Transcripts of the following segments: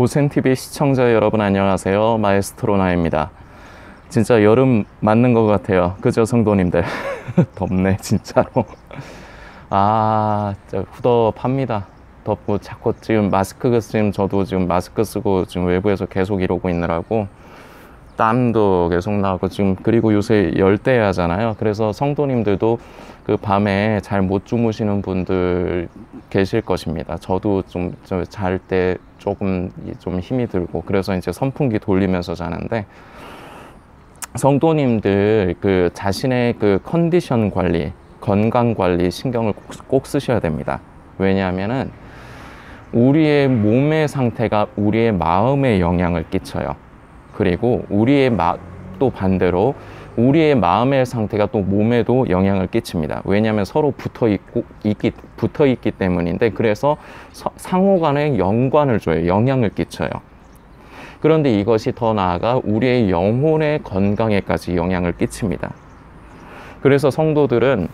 보센TV 시청자 여러분 안녕하세요. 마에스트로나입니다. 진짜 여름 맞는 것 같아요. 그죠, 성도님들? 덥네 진짜로. 진짜 후덥합니다. 덥고 자꾸 지금 저도 지금 마스크 쓰고 지금 외부에서 계속 이러고 있느라고 땀도 계속 나고 지금, 그리고 요새 열대야잖아요. 그래서 성도님들도 그 밤에 잘 못 주무시는 분들 계실 것입니다. 저도 좀 잘 때 조금 좀 힘이 들고, 그래서 이제 선풍기 돌리면서 자는데, 성도님들 그 자신의 그 컨디션 관리, 건강 관리 신경을 꼭 쓰셔야 됩니다. 왜냐하면은 우리의 몸의 상태가 우리의 마음에 영향을 끼쳐요. 그리고 또 반대로 우리의 마음의 상태가 또 몸에도 영향을 끼칩니다. 왜냐하면 서로 붙어 있기 때문인데, 그래서 상호 간에 연관을 줘요. 영향을 끼쳐요. 그런데 이것이 더 나아가 우리의 영혼의 건강에까지 영향을 끼칩니다. 그래서 성도들은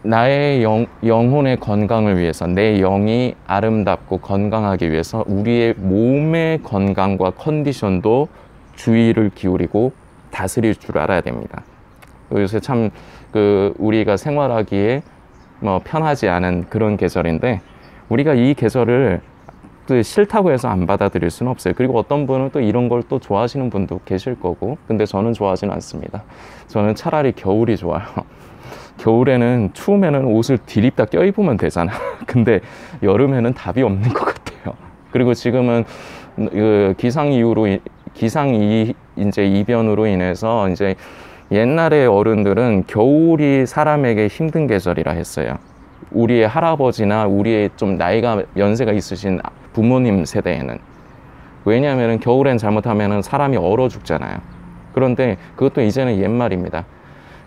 나의 영혼의 건강을 위해서, 내 영이 아름답고 건강하기 위해서 우리의 몸의 건강과 컨디션도 주의를 기울이고 다스릴 줄 알아야 됩니다. 요새 참 우리가 생활하기에 편하지 않은 그런 계절인데, 우리가 이 계절을 싫다고 해서 안 받아들일 수는 없어요. 그리고 어떤 분은 또 이런 걸 또 좋아하시는 분도 계실 거고, 근데 저는 좋아하지는 않습니다. 저는 차라리 겨울이 좋아요. 겨울에는 추우면은 옷을 디립다 껴입으면 되잖아. 근데 여름에는 답이 없는 것 같아요. 그리고 지금은 이제 이변으로 인해서 이제 옛날에 어른들은 겨울이 사람에게 힘든 계절이라 했어요. 우리의 할아버지나 우리의 좀 연세가 있으신 부모님 세대에는. 왜냐하면 겨울엔 잘못하면 사람이 얼어 죽잖아요. 그런데 그것도 이제는 옛말입니다.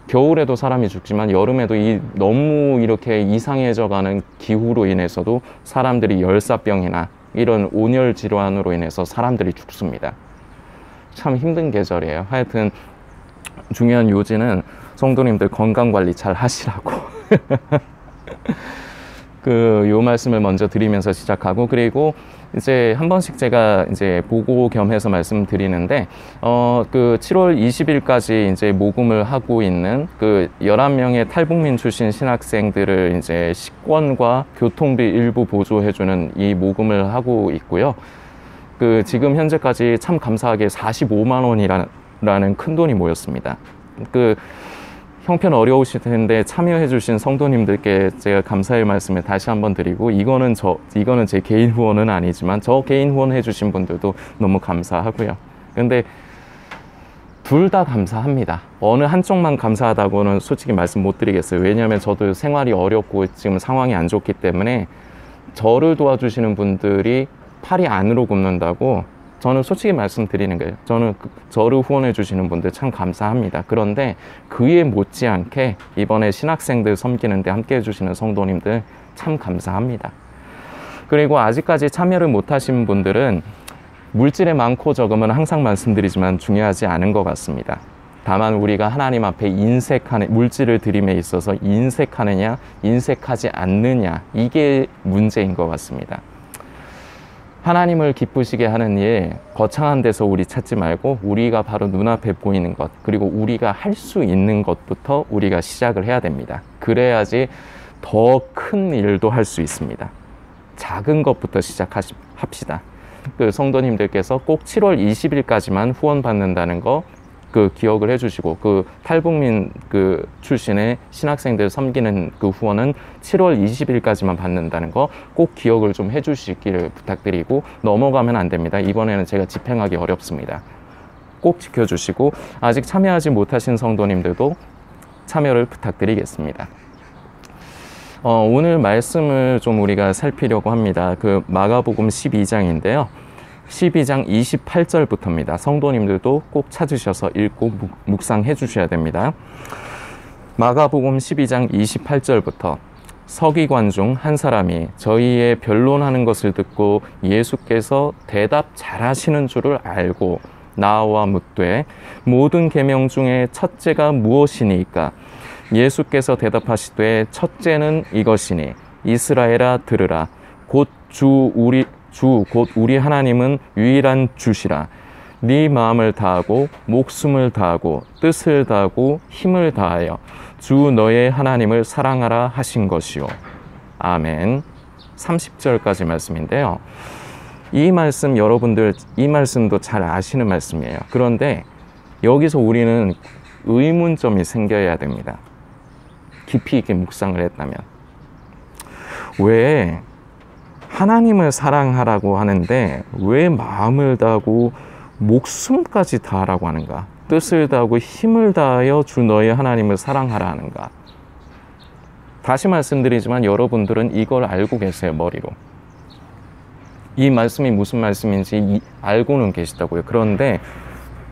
겨울에도 사람이 죽지만 여름에도 너무 이렇게 이상해져가는 기후로 인해서도 사람들이 열사병이나 이런 온열 질환으로 인해서 사람들이 죽습니다. 참 힘든 계절이에요. 하여튼 중요한 요지는 성도님들 건강관리 잘 하시라고 요 말씀을 먼저 드리면서 시작하고, 그리고 이제 한 번씩 제가 이제 보고 겸해서 말씀드리는데, 7월 20일까지 이제 모금을 하고 있는 11명의 탈북민 출신 신학생들을 이제 식권과 교통비 일부 보조해주는 이 모금을 하고 있고요. 지금 현재까지 참 감사하게 45만 원이라는 큰 돈이 모였습니다. 형편 어려우실 텐데 참여해주신 성도님들께 제가 감사의 말씀을 다시 한번 드리고, 이거는 제 개인 후원은 아니지만 저 개인 후원해주신 분들도 너무 감사하고요. 근데 둘 다 감사합니다. 어느 한쪽만 감사하다고는 솔직히 말씀 못 드리겠어요. 왜냐하면 저도 생활이 어렵고 지금 상황이 안 좋기 때문에 저를 도와주시는 분들이 팔이 안으로 굽는다고 저는 솔직히 말씀드리는 거예요. 저는 저를 후원해 주시는 분들 참 감사합니다. 그런데 그에 못지않게 이번에 신학생들 섬기는데 함께 해주시는 성도님들 참 감사합니다. 그리고 아직까지 참여를 못하신 분들은 물질의 많고 적음은 항상 말씀드리지만 중요하지 않은 것 같습니다. 다만 우리가 하나님 앞에 물질을 드림에 있어서 인색하느냐 인색하지 않느냐, 이게 문제인 것 같습니다. 하나님을 기쁘시게 하는 일, 거창한 데서 우리 찾지 말고 우리가 바로 눈앞에 보이는 것, 그리고 우리가 할 수 있는 것부터 우리가 시작을 해야 됩니다. 그래야지 더 큰 일도 할 수 있습니다. 작은 것부터 시작합시다. 성도님들께서 꼭 7월 20일까지만 후원 받는다는 거 기억을 해주시고, 탈북민 출신의 신학생들 섬기는 후원은 7월 20일까지만 받는다는 거 꼭 기억을 좀 해주시기를 부탁드리고, 넘어가면 안 됩니다. 이번에는 제가 집행하기 어렵습니다. 꼭 지켜주시고, 아직 참여하지 못하신 성도님들도 참여를 부탁드리겠습니다. 오늘 말씀을 좀 우리가 살피려고 합니다. 마가복음 12장인데요. 12장 28절부터입니다. 성도님들도 꼭 찾으셔서 읽고 묵상해 주셔야 됩니다. 마가복음 12장 28절부터 서기관 중 한 사람이 저희의 변론하는 것을 듣고 예수께서 대답 잘하시는 줄을 알고 나와 묻되 모든 계명 중에 첫째가 무엇이니까? 예수께서 대답하시되 첫째는 이것이니 이스라엘아 들으라. 곧 주 곧 우리 하나님은 유일한 주시라. 네 마음을 다하고 목숨을 다하고 뜻을 다하고 힘을 다하여 주 너의 하나님을 사랑하라 하신 것이요. 아멘. 30절까지 말씀인데요. 이 말씀 여러분들 이 말씀도 잘 아시는 말씀이에요. 그런데 여기서 우리는 의문점이 생겨야 됩니다. 깊이 있게 묵상을 했다면 왜 하나님을 사랑하라고 하는데 왜 마음을 다하고 목숨까지 다하라고 하는가? 뜻을 다하고 힘을 다하여 주 너의 하나님을 사랑하라 하는가? 다시 말씀드리지만 여러분들은 이걸 알고 계세요, 머리로. 이 말씀이 무슨 말씀인지 알고는 계시다고요. 그런데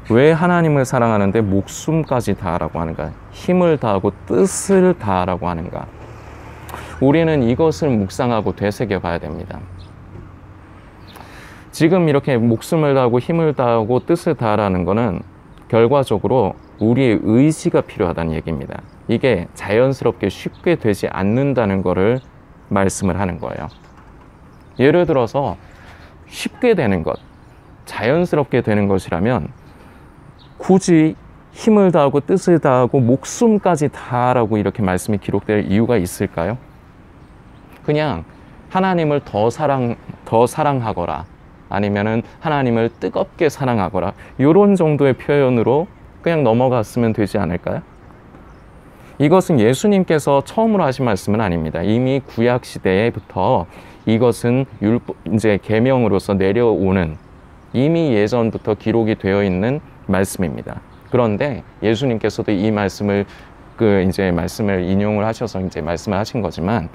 왜 하나님을 사랑하는데 목숨까지 다하라고 하는가? 힘을 다하고 뜻을 다하라고 하는가? 우리는 이것을 묵상하고 되새겨 봐야 됩니다. 지금 이렇게 목숨을 다하고 힘을 다하고 뜻을 다하라는 것은 결과적으로 우리의 의지가 필요하다는 얘기입니다. 이게 자연스럽게 쉽게 되지 않는다는 것을 말씀을 하는 거예요. 예를 들어서 쉽게 되는 것, 자연스럽게 되는 것이라면 굳이 힘을 다하고 뜻을 다하고 목숨까지 다하라고 이렇게 말씀이 기록될 이유가 있을까요? 그냥 하나님을 더 사랑하거라, 아니면은 하나님을 뜨겁게 사랑하거라, 이런 정도의 표현으로 그냥 넘어갔으면 되지 않을까요? 이것은 예수님께서 처음으로 하신 말씀은 아닙니다. 이미 구약 시대에부터 이것은 이제 계명으로서 내려오는, 이미 예전부터 기록이 되어 있는 말씀입니다. 그런데 예수님께서도 이 말씀을 말씀을 인용을 하셔서 이제 말씀을 하신 거지만,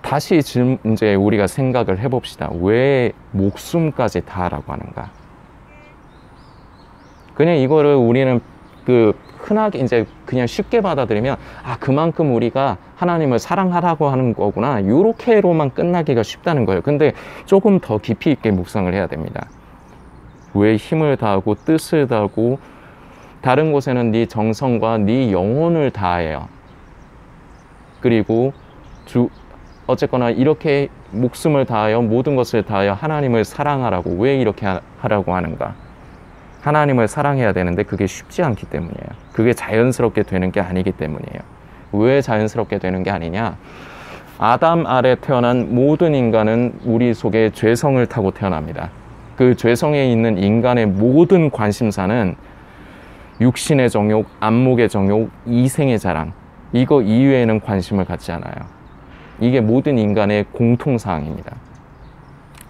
다시 이제 우리가 생각을 해봅시다. 왜 목숨까지 다하라고 하는가? 그냥 이거를 우리는 흔하게 이제 그냥 쉽게 받아들이면, 아, 그만큼 우리가 하나님을 사랑하라고 하는 거구나, 요렇게로만 끝나기가 쉽다는 거예요. 근데 조금 더 깊이 있게 묵상을 해야 됩니다. 왜 힘을 다하고 뜻을 다하고, 다른 곳에는 네 정성과 네 영혼을 다해요. 그리고 어쨌거나 이렇게 목숨을 다하여 모든 것을 다하여 하나님을 사랑하라고, 왜 이렇게 하라고 하는가? 하나님을 사랑해야 되는데 그게 쉽지 않기 때문이에요. 그게 자연스럽게 되는 게 아니기 때문이에요. 왜 자연스럽게 되는 게 아니냐? 아담 아래 태어난 모든 인간은 우리 속에 죄성을 타고 태어납니다. 그 죄성에 있는 인간의 모든 관심사는 육신의 정욕, 안목의 정욕, 이생의 자랑, 이거 이외에는 관심을 갖지 않아요. 이게 모든 인간의 공통사항입니다.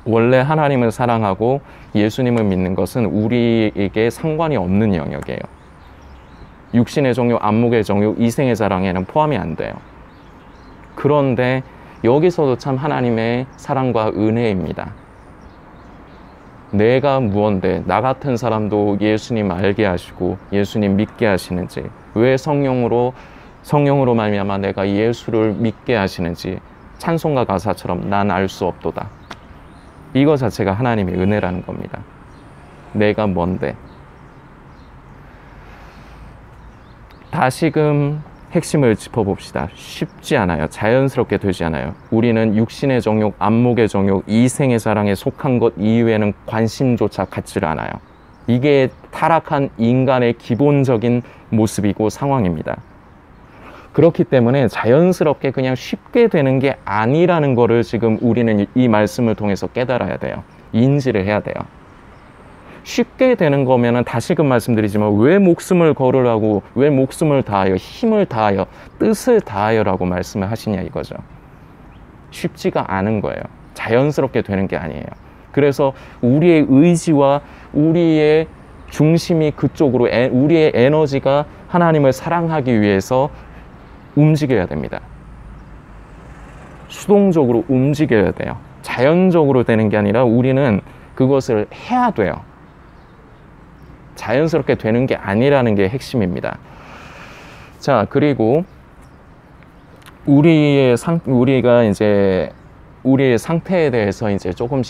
원래 하나님을 사랑하고 예수님을 믿는 것은 우리에게 상관이 없는 영역이에요. 육신의 정욕, 안목의 정욕, 이생의 자랑에는 포함이 안 돼요. 그런데 여기서도 참 하나님의 사랑과 은혜입니다. 내가 무언데 나 같은 사람도 예수님 알게 하시고 예수님 믿게 하시는지, 왜 성령으로 말미암아 내가 예수를 믿게 하시는지 찬송가 가사처럼 난 알 수 없도다. 이거 자체가 하나님의 은혜라는 겁니다. 내가 뭔데? 다시금 핵심을 짚어봅시다. 쉽지 않아요. 자연스럽게 되지 않아요. 우리는 육신의 정욕, 안목의 정욕, 이생의 자랑에 속한 것 이외에는 관심조차 갖지를 않아요. 이게 타락한 인간의 기본적인 모습이고 상황입니다. 그렇기 때문에 자연스럽게 그냥 쉽게 되는 게 아니라는 거를 지금 우리는 이 말씀을 통해서 깨달아야 돼요. 인지를 해야 돼요. 쉽게 되는 거면은 다시금 말씀드리지만, 왜 목숨을 걸으라고, 왜 목숨을 다하여, 힘을 다하여, 뜻을 다하여라고 말씀을 하시냐 이거죠. 쉽지가 않은 거예요. 자연스럽게 되는 게 아니에요. 그래서 우리의 의지와 우리의 중심이 그쪽으로, 우리의 에너지가 하나님을 사랑하기 위해서 움직여야 됩니다. 수동적으로 움직여야 돼요. 자연적으로 되는 게 아니라 우리는 그것을 해야 돼요. 자연스럽게 되는 게 아니라는 게 핵심입니다. 자, 그리고 우리가 이제 우리의 상태에 대해서 이제 조금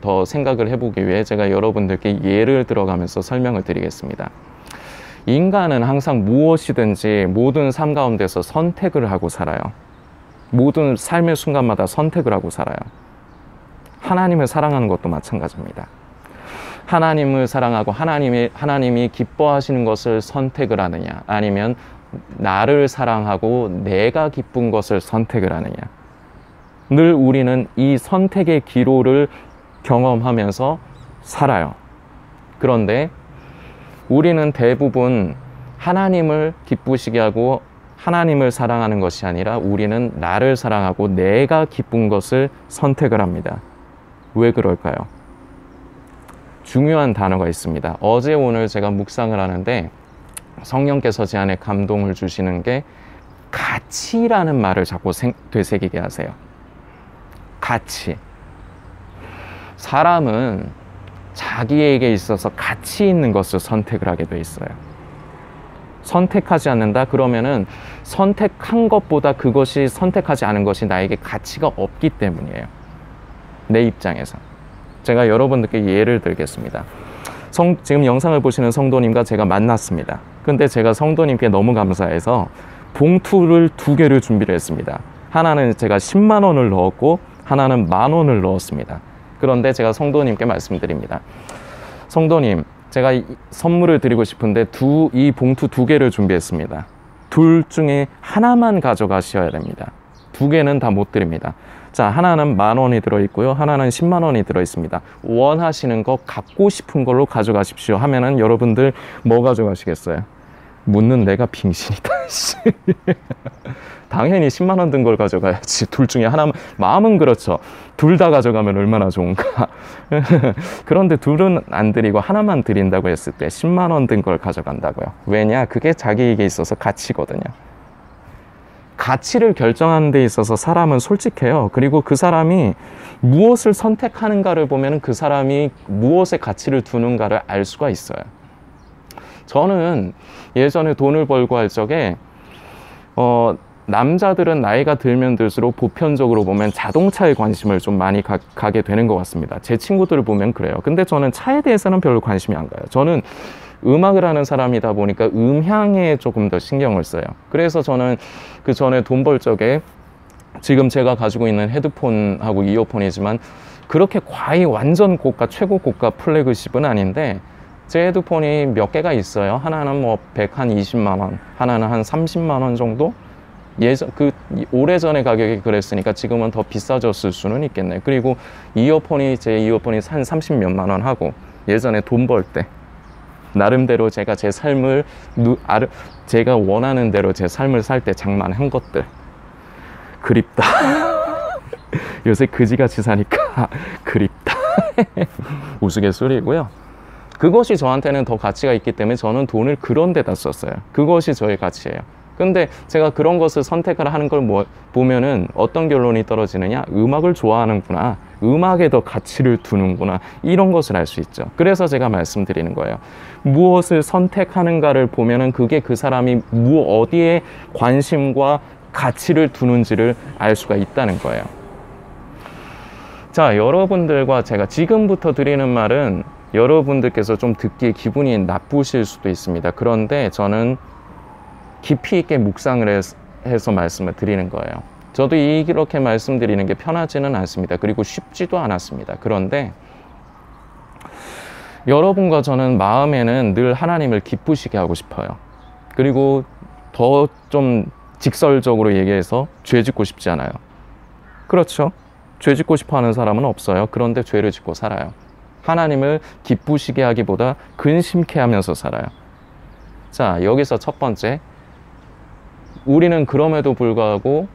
더 생각을 해보기 위해 제가 여러분들께 예를 들어가면서 설명을 드리겠습니다. 인간은 항상 무엇이든지 모든 삶 가운데서 선택을 하고 살아요. 모든 삶의 순간마다 선택을 하고 살아요. 하나님을 사랑하는 것도 마찬가지입니다. 하나님을 사랑하고 하나님이 기뻐하시는 것을 선택을 하느냐, 아니면 나를 사랑하고 내가 기쁜 것을 선택을 하느냐. 늘 우리는 이 선택의 기로를 경험하면서 살아요. 그런데 우리는 대부분 하나님을 기쁘시게 하고 하나님을 사랑하는 것이 아니라 우리는 나를 사랑하고 내가 기쁜 것을 선택을 합니다. 왜 그럴까요? 중요한 단어가 있습니다. 어제 오늘 제가 묵상을 하는데 성령께서 제 안에 감동을 주시는 게 가치라는 말을 자꾸 되새기게 하세요. 가치. 사람은 자기에게 있어서 가치 있는 것을 선택을 하게 돼 있어요. 선택하지 않는다? 그러면은 선택한 것보다 그것이 선택하지 않은 것이 나에게 가치가 없기 때문이에요. 내 입장에서. 제가 여러분들께 예를 들겠습니다. 지금 영상을 보시는 성도님과 제가 만났습니다. 근데 제가 성도님께 너무 감사해서 봉투를 2개를 준비를 했습니다. 하나는 제가 10만 원을 넣었고 하나는 10,000원을 넣었습니다. 그런데 제가 성도님께 말씀드립니다. 성도님, 제가 선물을 드리고 싶은데 이 봉투 2개를 준비했습니다. 둘 중에 하나만 가져가셔야 됩니다. 2개는 다 못 드립니다. 자, 하나는 10,000원이 들어있고요. 하나는 10만 원이 들어있습니다. 원하시는 거, 갖고 싶은 걸로 가져가십시오 하면은 여러분들 뭐 가져가시겠어요? 묻는 내가 빙신이다. 당연히 10만 원 든 걸 가져가야지. 둘 중에 하나만. 마음은 그렇죠. 둘 다 가져가면 얼마나 좋은가. 그런데 둘은 안 드리고 하나만 드린다고 했을 때 10만 원 든 걸 가져간다고요. 왜냐? 그게 자기에게 있어서 가치거든요. 가치를 결정하는 데 있어서 사람은 솔직해요. 그리고 그 사람이 무엇을 선택하는가를 보면 그 사람이 무엇에 가치를 두는가를 알 수가 있어요. 저는 예전에 돈을 벌고 할 적에 남자들은 나이가 들면 들수록 보편적으로 보면 자동차에 관심을 좀 많이 가게 되는 것 같습니다. 제 친구들을 보면 그래요. 근데 저는 차에 대해서는 별로 관심이 안 가요. 저는 음악을 하는 사람이다 보니까 음향에 조금 더 신경을 써요. 그래서 저는 그 전에 돈 벌 적에 지금 제가 가지고 있는 헤드폰하고 이어폰이지만 그렇게 과히 완전 고가, 최고 고가 플래그십은 아닌데 제 헤드폰이 몇 개가 있어요. 하나는 뭐 120만 원, 하나는 한 30만 원 정도? 오래전에 가격이 그랬으니까 지금은 더 비싸졌을 수는 있겠네요. 그리고 제 이어폰이 한 30몇만 원 하고 예전에 돈 벌 때 나름대로 제가 제 삶을 제가 원하는 대로 제 삶을 살 때 장만한 것들 그립다. 요새 그지같이 사니까 그립다. 우스갯소리고요. 그것이 저한테는 더 가치가 있기 때문에 저는 돈을 그런 데다 썼어요. 그것이 저의 가치예요. 근데 제가 그런 것을 선택을 하는 걸 보면은 어떤 결론이 떨어지느냐? 음악을 좋아하는구나. 음악에 더 가치를 두는구나. 이런 것을 알 수 있죠. 그래서 제가 말씀드리는 거예요. 무엇을 선택하는가를 보면은 그게 그 사람이 어디에 관심과 가치를 두는지를 알 수가 있다는 거예요. 자, 여러분들과 제가 지금부터 드리는 말은 여러분들께서 좀 듣기에 기분이 나쁘실 수도 있습니다. 그런데 저는 깊이 있게 묵상을 해서 말씀을 드리는 거예요. 저도 이렇게 말씀드리는 게 편하지는 않습니다. 그리고 쉽지도 않았습니다. 그런데 여러분과 저는 마음에는 늘 하나님을 기쁘시게 하고 싶어요. 그리고 더 좀 직설적으로 얘기해서 죄 짓고 싶지 않아요. 그렇죠? 죄 짓고 싶어 하는 사람은 없어요. 그런데 죄를 짓고 살아요. 하나님을 기쁘시게 하기보다 근심케 하면서 살아요. 자, 여기서 첫 번째, 우리는 그럼에도 불구하고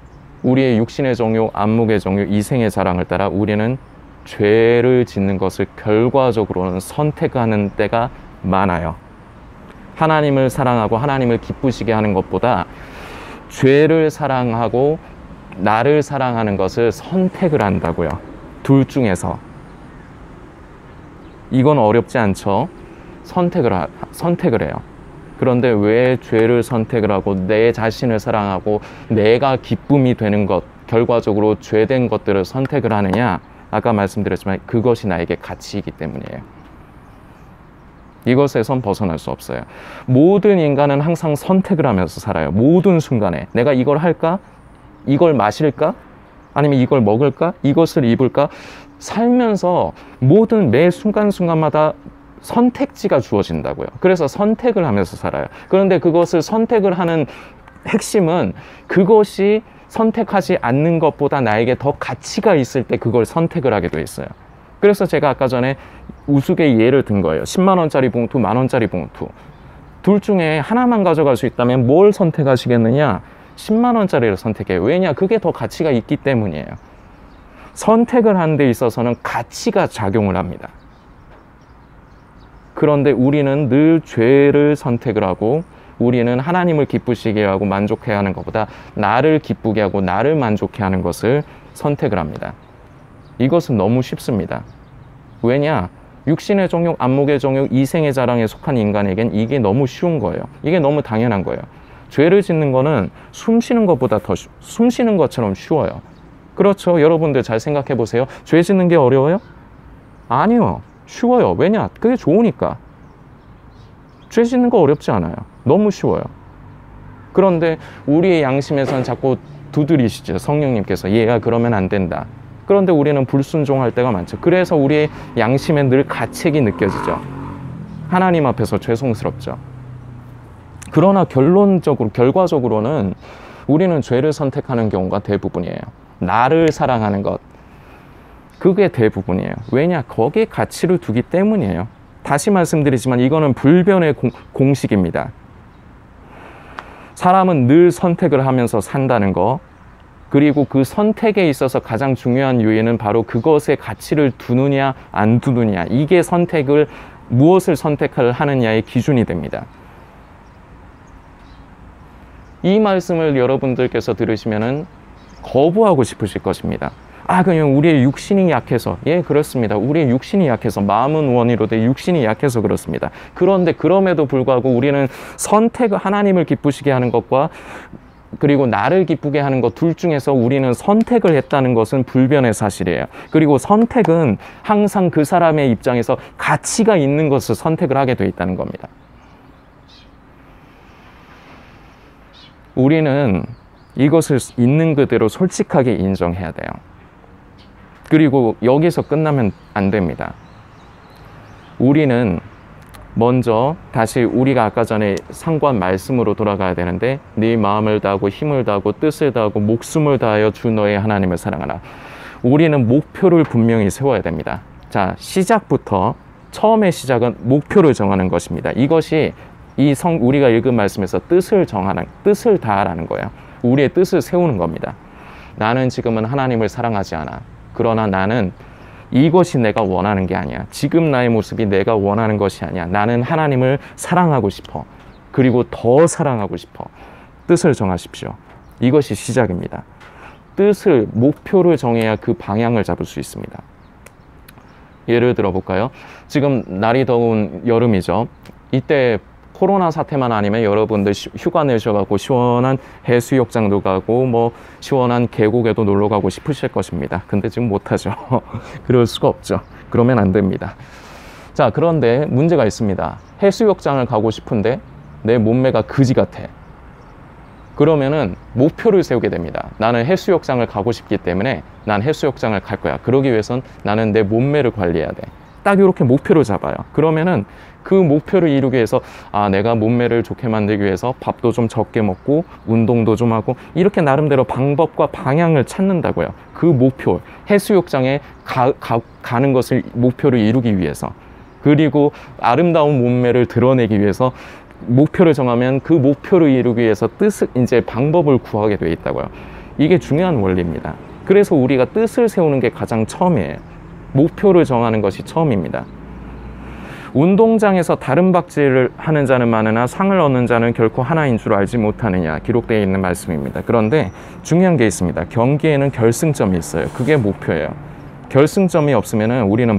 우리의 육신의 정욕, 안목의 정욕, 이생의 자랑을 따라 우리는 죄를 짓는 것을 결과적으로는 선택하는 때가 많아요. 하나님을 사랑하고 하나님을 기쁘시게 하는 것보다 죄를 사랑하고 나를 사랑하는 것을 선택을 한다고요. 둘 중에서. 이건 어렵지 않죠? 선택을 해요. 그런데 왜 죄를 선택을 하고 내 자신을 사랑하고 내가 기쁨이 되는 것, 결과적으로 죄된 것들을 선택을 하느냐? 아까 말씀드렸지만 그것이 나에게 가치이기 때문이에요. 이것에선 벗어날 수 없어요. 모든 인간은 항상 선택을 하면서 살아요. 모든 순간에 내가 이걸 할까? 이걸 마실까? 아니면 이걸 먹을까? 이것을 입을까? 살면서 모든 매 순간순간마다 선택지가 주어진다고요. 그래서 선택을 하면서 살아요. 그런데 그것을 선택을 하는 핵심은 그것이 선택하지 않는 것보다 나에게 더 가치가 있을 때 그걸 선택을 하게 돼 있어요. 그래서 제가 아까 전에 우스갯 예를 든 거예요. 10만 원짜리 봉투, 만 원짜리 봉투. 둘 중에 하나만 가져갈 수 있다면 뭘 선택하시겠느냐? 10만 원짜리를 선택해요. 왜냐? 그게 더 가치가 있기 때문이에요. 선택을 하는 데 있어서는 가치가 작용을 합니다. 그런데 우리는 늘 죄를 선택을 하고 우리는 하나님을 기쁘시게 하고 만족해 하는 것보다 나를 기쁘게 하고 나를 만족해 하는 것을 선택을 합니다. 이것은 너무 쉽습니다. 왜냐? 육신의 정욕, 안목의 정욕, 이생의 자랑에 속한 인간에겐 이게 너무 쉬운 거예요. 이게 너무 당연한 거예요. 죄를 짓는 거는 숨 쉬는 것보다 더 숨 쉬는 것처럼 쉬워요. 그렇죠? 여러분들 잘 생각해 보세요. 죄 짓는 게 어려워요? 아니요. 쉬워요. 왜냐? 그게 좋으니까. 죄 짓는 거 어렵지 않아요. 너무 쉬워요. 그런데 우리의 양심에선 자꾸 두드리시죠. 성령님께서 얘가 그러면 안 된다. 그런데 우리는 불순종할 때가 많죠. 그래서 우리의 양심에 늘 가책이 느껴지죠. 하나님 앞에서 죄송스럽죠. 그러나 결과적으로는 우리는 죄를 선택하는 경우가 대부분이에요. 나를 사랑하는 것, 그게 대부분이에요. 왜냐? 거기에 가치를 두기 때문이에요. 다시 말씀드리지만 이거는 불변의 공식입니다. 사람은 늘 선택을 하면서 산다는 거, 그리고 그 선택에 있어서 가장 중요한 요인은 바로 그것에 가치를 두느냐 안 두느냐, 이게 무엇을 선택을 하느냐의 기준이 됩니다. 이 말씀을 여러분들께서 들으시면은 거부하고 싶으실 것입니다. 그냥 우리의 육신이 약해서. 예, 그렇습니다. 우리의 육신이 약해서, 마음은 원이로되 육신이 약해서 그렇습니다. 그런데 그럼에도 불구하고 우리는 하나님을 기쁘시게 하는 것과 그리고 나를 기쁘게 하는 것 둘 중에서 우리는 선택을 했다는 것은 불변의 사실이에요. 그리고 선택은 항상 그 사람의 입장에서 가치가 있는 것을 선택을 하게 돼 있다는 겁니다. 우리는 이것을 있는 그대로 솔직하게 인정해야 돼요. 그리고 여기서 끝나면 안 됩니다. 우리는 먼저 다시 우리가 아까 전에 상고한 말씀으로 돌아가야 되는데, 네 마음을 다하고 힘을 다하고 뜻을 다하고 목숨을 다하여 주 너의 하나님을 사랑하라. 우리는 목표를 분명히 세워야 됩니다. 자, 시작부터 처음의 시작은 목표를 정하는 것입니다. 이것이 우리가 읽은 말씀에서 뜻을 다하라는 거예요. 우리의 뜻을 세우는 겁니다. 나는 지금은 하나님을 사랑하지 않아. 그러나 나는 이것이 내가 원하는 게 아니야. 지금 나의 모습이 내가 원하는 것이 아니야. 나는 하나님을 사랑하고 싶어. 그리고 더 사랑하고 싶어. 뜻을 정하십시오. 이것이 시작입니다. 목표를 정해야 그 방향을 잡을 수 있습니다. 예를 들어 볼까요? 지금 날이 더운 여름이죠. 이때 코로나 사태만 아니면 여러분들 휴가 내셔가고 시원한 해수욕장도 가고 시원한 계곡에도 놀러 가고 싶으실 것입니다. 근데 지금 못하죠. 그럴 수가 없죠. 그러면 안 됩니다. 자, 그런데 문제가 있습니다. 해수욕장을 가고 싶은데 내 몸매가 그지 같아. 그러면은 목표를 세우게 됩니다. 나는 해수욕장을 가고 싶기 때문에 난 해수욕장을 갈 거야. 그러기 위해선 나는 내 몸매를 관리해야 돼. 딱 이렇게 목표를 잡아요. 그러면은 그 목표를 이루기 위해서 내가 몸매를 좋게 만들기 위해서 밥도 좀 적게 먹고 운동도 좀 하고, 이렇게 나름대로 방법과 방향을 찾는다고요. 그 목표, 해수욕장에 가는 것을 목표를 이루기 위해서, 그리고 아름다운 몸매를 드러내기 위해서 목표를 정하면 그 목표를 이루기 위해서 방법을 구하게 되어 있다고요. 이게 중요한 원리입니다. 그래서 우리가 뜻을 세우는 게 가장 처음이에요. 목표를 정하는 것이 처음입니다. 운동장에서 다른 박질을 하는 자는 많으나 상을 얻는 자는 결코 하나인 줄 알지 못하느냐, 기록되어 있는 말씀입니다. 그런데 중요한 게 있습니다. 경기에는 결승점이 있어요. 그게 목표예요. 결승점이 없으면 우리는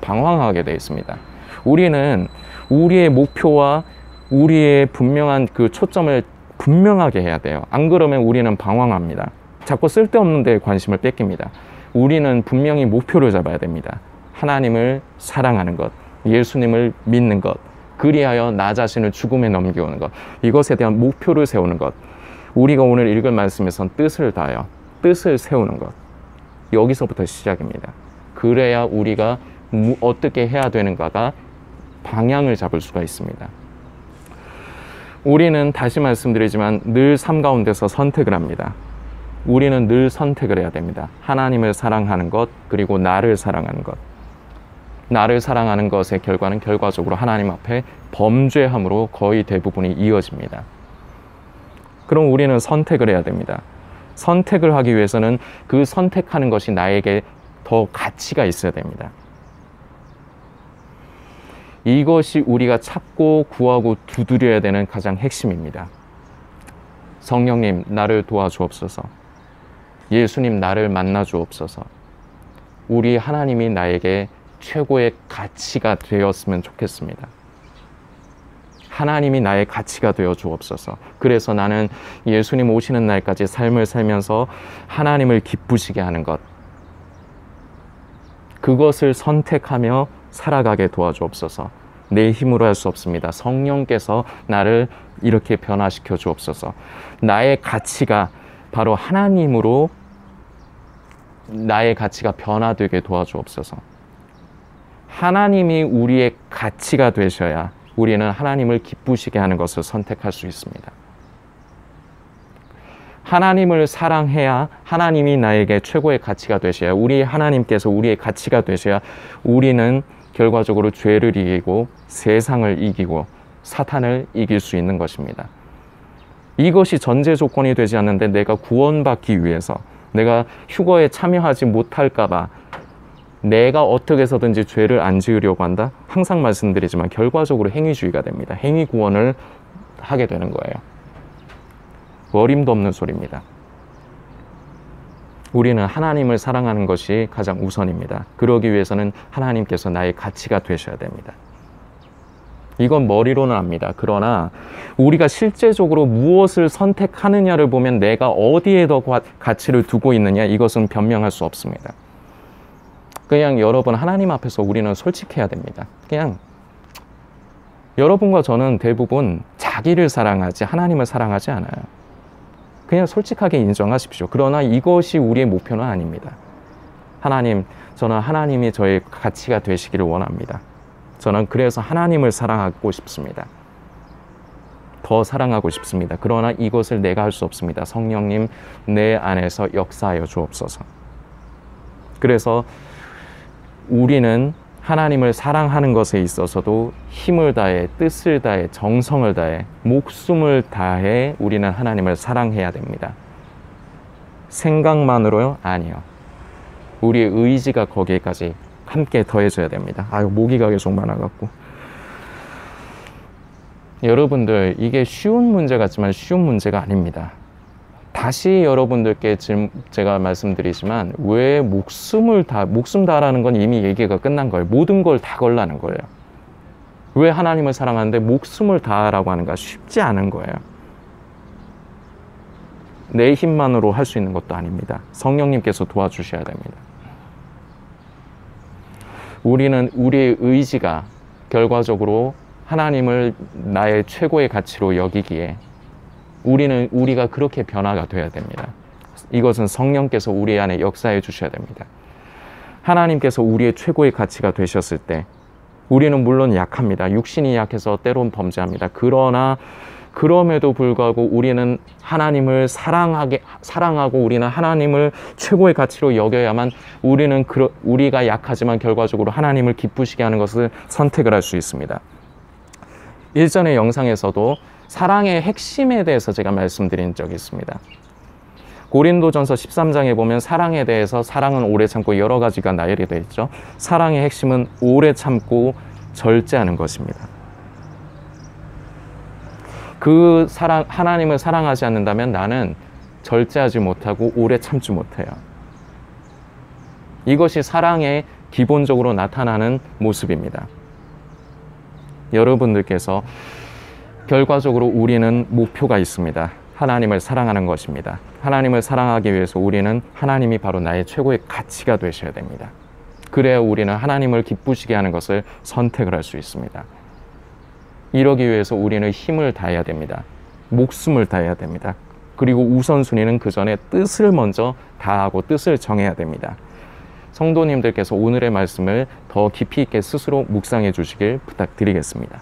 방황하게 되어 있습니다. 우리는 우리의 목표와 우리의 분명한 그 초점을 분명하게 해야 돼요. 안 그러면 우리는 방황합니다. 자꾸 쓸데없는 데에 관심을 뺏깁니다. 우리는 분명히 목표를 잡아야 됩니다. 하나님을 사랑하는 것, 예수님을 믿는 것, 그리하여 나 자신을 죽음에 넘겨오는 것, 이것에 대한 목표를 세우는 것. 우리가 오늘 읽은 말씀에선 뜻을 다하여 뜻을 세우는 것, 여기서부터 시작입니다. 그래야 우리가 어떻게 해야 되는가가 방향을 잡을 수가 있습니다. 우리는 다시 말씀드리지만 늘 삶 가운데서 선택을 합니다. 우리는 늘 선택을 해야 됩니다. 하나님을 사랑하는 것, 그리고 나를 사랑하는 것. 나를 사랑하는 것의 결과는 결과적으로 하나님 앞에 범죄함으로 거의 대부분이 이어집니다. 그럼 우리는 선택을 해야 됩니다. 선택을 하기 위해서는 그 선택하는 것이 나에게 더 가치가 있어야 됩니다. 이것이 우리가 찾고 구하고 두드려야 되는 가장 핵심입니다. 성령님, 나를 도와주옵소서. 예수님, 나를 만나 주옵소서. 우리 하나님이 나에게 최고의 가치가 되었으면 좋겠습니다. 하나님이 나의 가치가 되어 주옵소서. 그래서 나는 예수님 오시는 날까지 삶을 살면서 하나님을 기쁘시게 하는 것, 그것을 선택하며 살아가게 도와주옵소서. 내 힘으로 할 수 없습니다. 성령께서 나를 이렇게 변화시켜 주옵소서. 나의 가치가 바로 하나님으로 나의 가치가 변화되게 도와주옵소서. 하나님이 우리의 가치가 되셔야 우리는 하나님을 기쁘시게 하는 것을 선택할 수 있습니다. 하나님을 사랑해야 하나님이 나에게 최고의 가치가 되셔야, 우리 하나님께서 우리의 가치가 되셔야 우리는 결과적으로 죄를 이기고 세상을 이기고 사탄을 이길 수 있는 것입니다. 이것이 전제 조건이 되지 않는데 내가 구원받기 위해서, 내가 휴거에 참여하지 못할까 봐 내가 어떻게 해서든지 죄를 안 지으려고 한다? 항상 말씀드리지만 결과적으로 행위주의가 됩니다. 행위 구원을 하게 되는 거예요. 어림도 없는 소리입니다. 우리는 하나님을 사랑하는 것이 가장 우선입니다. 그러기 위해서는 하나님께서 나의 가치가 되셔야 됩니다. 이건 머리로는 압니다. 그러나 우리가 실제적으로 무엇을 선택하느냐를 보면 내가 어디에 더 가치를 두고 있느냐, 이것은 변명할 수 없습니다. 그냥 여러분, 하나님 앞에서 우리는 솔직해야 됩니다. 그냥 여러분과 저는 대부분 자기를 사랑하지 하나님을 사랑하지 않아요. 그냥 솔직하게 인정하십시오. 그러나 이것이 우리의 목표는 아닙니다. 하나님, 저는 하나님이 저의 가치가 되시기를 원합니다. 저는 그래서 하나님을 사랑하고 싶습니다. 더 사랑하고 싶습니다. 그러나 이것을 내가 할 수 없습니다. 성령님, 내 안에서 역사하여 주옵소서. 그래서 우리는 하나님을 사랑하는 것에 있어서도 힘을 다해, 뜻을 다해, 정성을 다해, 목숨을 다해 우리는 하나님을 사랑해야 됩니다. 생각만으로요? 아니요. 우리의 의지가 거기에까지 함께 더해져야 됩니다. 아유, 모기가 계속 많아갖고. 여러분들, 이게 쉬운 문제 같지만 쉬운 문제가 아닙니다. 다시 여러분들께 제가 말씀드리지만, 왜 목숨 다하라는 건 이미 얘기가 끝난 거예요. 모든 걸 다 걸라는 거예요. 왜 하나님을 사랑하는데 목숨을 다하라고 하는가? 쉽지 않은 거예요. 내 힘만으로 할 수 있는 것도 아닙니다. 성령님께서 도와주셔야 됩니다. 우리는 우리의 의지가 결과적으로 하나님을 나의 최고의 가치로 여기기에 우리가 그렇게 변화가 돼야 됩니다. 이것은 성령께서 우리 안에 역사해 주셔야 됩니다. 하나님께서 우리의 최고의 가치가 되셨을 때 우리는 물론 약합니다. 육신이 약해서 때론 범죄합니다. 그러나 그럼에도 불구하고 우리는 하나님을 사랑하고 우리는 하나님을 최고의 가치로 여겨야만 우리가 약하지만 결과적으로 하나님을 기쁘시게 하는 것을 선택을 할 수 있습니다. 일전의 영상에서도 사랑의 핵심에 대해서 제가 말씀드린 적이 있습니다. 고린도전서 13장에 보면 사랑에 대해서, 사랑은 오래 참고 여러 가지가 나열이 되어 있죠. 사랑의 핵심은 오래 참고 절제하는 것입니다. 그 하나님을 사랑하지 않는다면 나는 절제하지 못하고 오래 참지 못해요. 이것이 사랑의 기본적으로 나타나는 모습입니다. 여러분들께서 결과적으로 우리는 목표가 있습니다. 하나님을 사랑하는 것입니다. 하나님을 사랑하기 위해서 우리는 하나님이 바로 나의 최고의 가치가 되셔야 됩니다. 그래야 우리는 하나님을 기쁘시게 하는 것을 선택을 할 수 있습니다. 이러기 위해서 우리는 힘을 다해야 됩니다. 목숨을 다해야 됩니다. 그리고 우선순위는 그 전에 뜻을 먼저 다하고 뜻을 정해야 됩니다. 성도님들께서 오늘의 말씀을 더 깊이 있게 스스로 묵상해 주시길 부탁드리겠습니다.